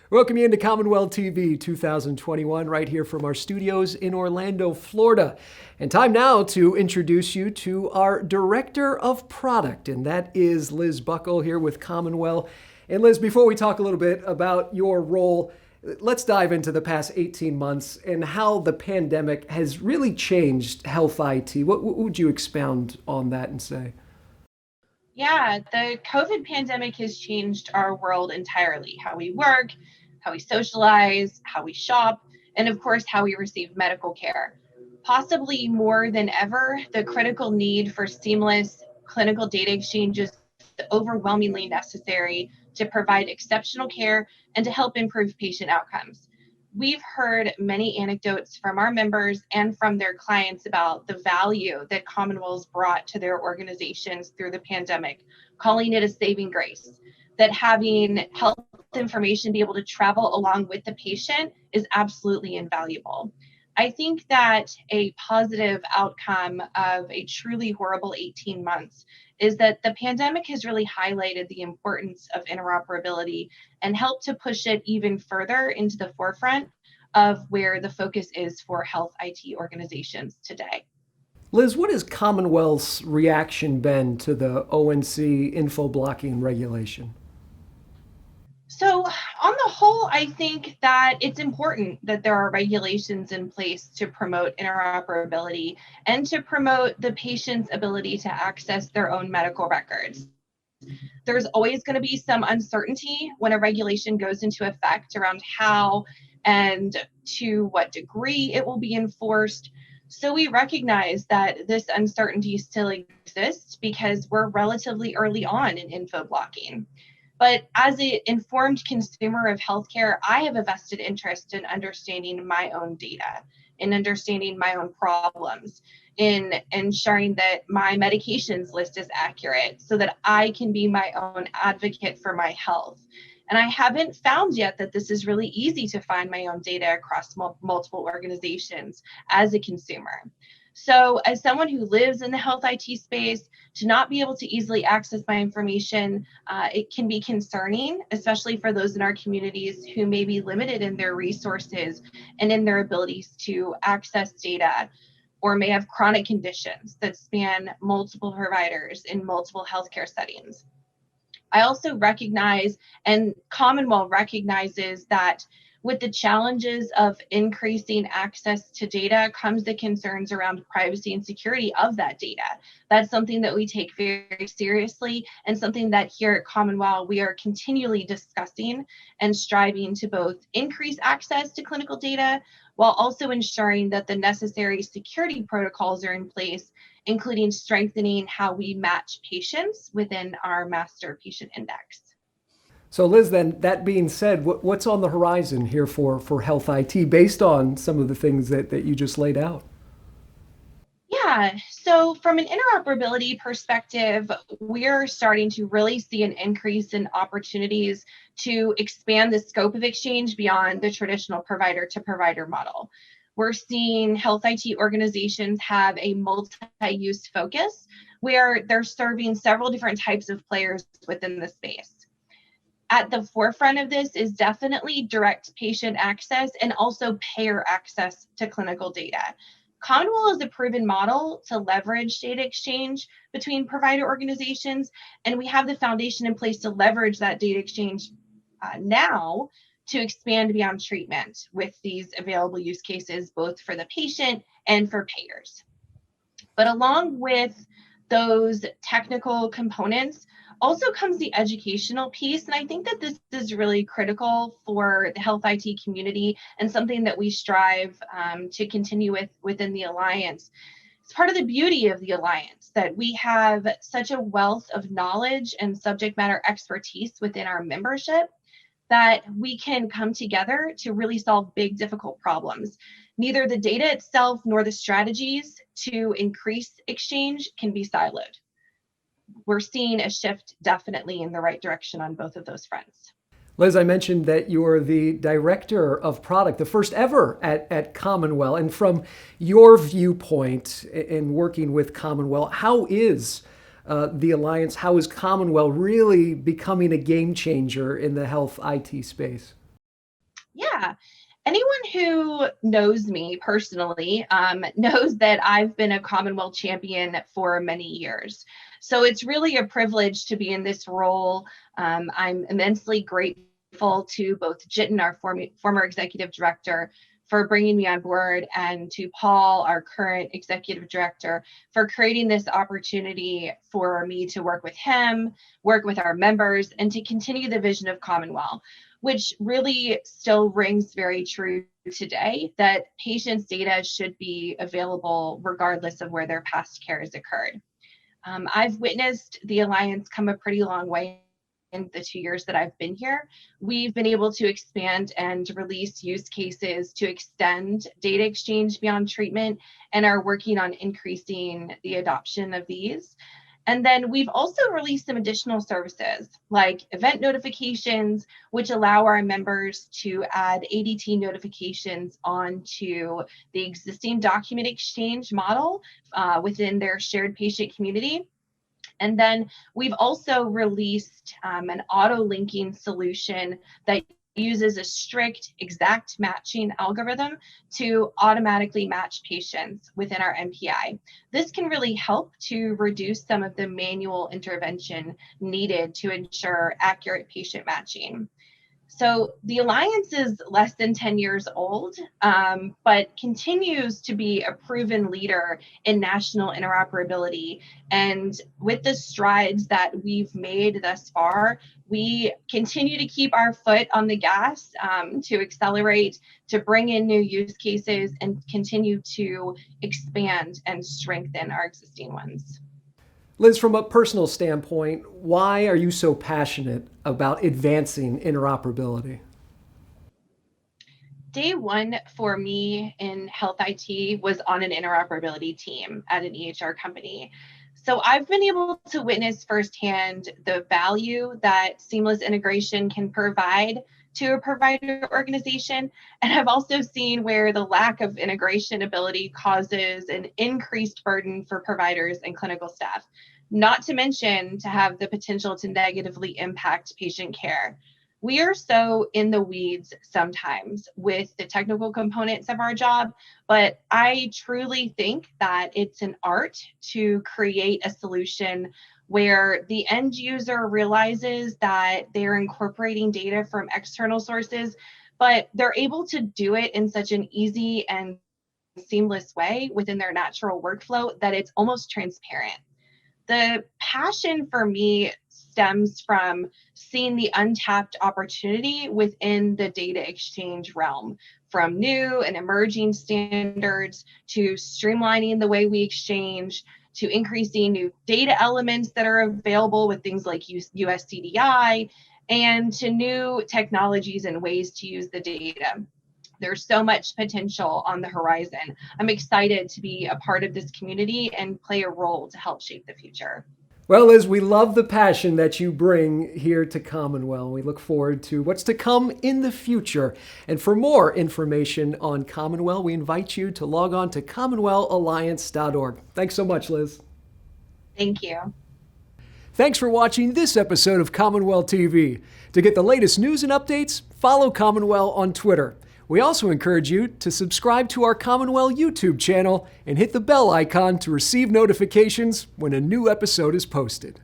Welcome you into CommonWell TV 2021, right here from our studios in Orlando, Florida. And time now to introduce you to our Director of Product, and that is Liz Buckle here with CommonWell. And Liz, before we talk a little bit about your role, let's dive into the past 18 months and how the pandemic has really changed health IT. What would you expound on that and say? Yeah, the COVID pandemic has changed our world entirely. How we work, how we socialize, how we shop, and of course, how we receive medical care. Possibly more than ever, the critical need for seamless clinical data exchange is overwhelmingly necessary to provide exceptional care and to help improve patient outcomes. We've heard many anecdotes from our members and from their clients about the value that CommonWells brought to their organizations through the pandemic, calling it a saving grace. That having health information be able to travel along with the patient is absolutely invaluable. I think that a positive outcome of a truly horrible 18 months is that the pandemic has really highlighted the importance of interoperability and helped to push it even further into the forefront of where the focus is for health IT organizations today. Liz, what has CommonWell's reaction been to the ONC info blocking regulation? So, on the whole, I think that it's important that there are regulations in place to promote interoperability and to promote the patient's ability to access their own medical records. There's always going to be some uncertainty when a regulation goes into effect around how and to what degree it will be enforced. So we recognize that this uncertainty still exists because we're relatively early on in info blocking. But as an informed consumer of healthcare, I have a vested interest in understanding my own data, in understanding my own problems, in ensuring that my medications list is accurate so that I can be my own advocate for my health. And I haven't found yet that this is really easy to find my own data across multiple organizations as a consumer. So, as someone who lives in the health IT space, to not be able to easily access my information, it can be concerning, especially for those in our communities who may be limited in their resources and in their abilities to access data, or may have chronic conditions that span multiple providers in multiple healthcare settings. I also recognize, and CommonWell recognizes, that with the challenges of increasing access to data comes the concerns around privacy and security of that data. That's something that we take very seriously and something that here at CommonWell we are continually discussing and striving to both increase access to clinical data while also ensuring that the necessary security protocols are in place, including strengthening how we match patients within our master patient index. So, Liz, then that being said, what's on the horizon here for health IT based on some of the things that you just laid out? Yeah, so from an interoperability perspective, we're starting to really see an increase in opportunities to expand the scope of exchange beyond the traditional provider to provider model. We're seeing health IT organizations have a multi-use focus where they're serving several different types of players within the space. At the forefront of this is definitely direct patient access and also payer access to clinical data. CommonWell is a proven model to leverage data exchange between provider organizations, and we have the foundation in place to leverage that data exchange now to expand beyond treatment with these available use cases, both for the patient and for payers. But along with those technical components, also comes the educational piece. And I think that this is really critical for the health IT community and something that we strive to continue with within the Alliance. It's part of the beauty of the Alliance that we have such a wealth of knowledge and subject matter expertise within our membership that we can come together to really solve big, difficult problems. Neither the data itself nor the strategies to increase exchange can be siloed. We're seeing a shift definitely in the right direction on both of those fronts. Liz, I mentioned that you're the director of product, the first ever at CommonWell. And from your viewpoint in working with CommonWell, how is the Alliance, how is CommonWell really becoming a game changer in the health IT space? Yeah. Anyone who knows me personally knows that I've been a CommonWell champion for many years. So it's really a privilege to be in this role. I'm immensely grateful to both Jitten, our former executive director, for bringing me on board, and to Paul, our current executive director, for creating this opportunity for me to work with him, work with our members, and to continue the vision of CommonWell, which really still rings very true today, that patients' data should be available regardless of where their past care has occurred. I've witnessed the Alliance come a pretty long way in the 2 years that I've been here. We've been able to expand and release use cases to extend data exchange beyond treatment, and are working on increasing the adoption of these. And then we've also released some additional services like event notifications, which allow our members to add ADT notifications onto the existing document exchange model within their shared patient community. And then we've also released an auto-linking solution that uses a strict exact matching algorithm to automatically match patients within our MPI. This can really help to reduce some of the manual intervention needed to ensure accurate patient matching. So the Alliance is less than 10 years old, but continues to be a proven leader in national interoperability. And with the strides that we've made thus far, we continue to keep our foot on the gas to accelerate, to bring in new use cases, and continue to expand and strengthen our existing ones. Liz, from a personal standpoint, why are you so passionate about advancing interoperability? Day one for me in health IT was on an interoperability team at an EHR company. So I've been able to witness firsthand the value that seamless integration can provide to a provider organization. And I've also seen where the lack of integration ability causes an increased burden for providers and clinical staff, not to mention to have the potential to negatively impact patient care. We are so in the weeds sometimes with the technical components of our job, but I truly think that it's an art to create a solution where the end user realizes that they're incorporating data from external sources, but they're able to do it in such an easy and seamless way within their natural workflow that it's almost transparent. The passion for me stems from seeing the untapped opportunity within the data exchange realm, from new and emerging standards to streamlining the way we exchange, to increasing new data elements that are available with things like USCDI, and to new technologies and ways to use the data. There's so much potential on the horizon. I'm excited to be a part of this community and play a role to help shape the future. Well, Liz, we love the passion that you bring here to CommonWell. We look forward to what's to come in the future. And for more information on CommonWell, we invite you to log on to CommonWellAlliance.org. Thanks so much, Liz. Thank you. Thanks for watching this episode of CommonWell TV. To get the latest news and updates, follow CommonWell on Twitter. We also encourage you to subscribe to our CommonWell YouTube channel and hit the bell icon to receive notifications when a new episode is posted.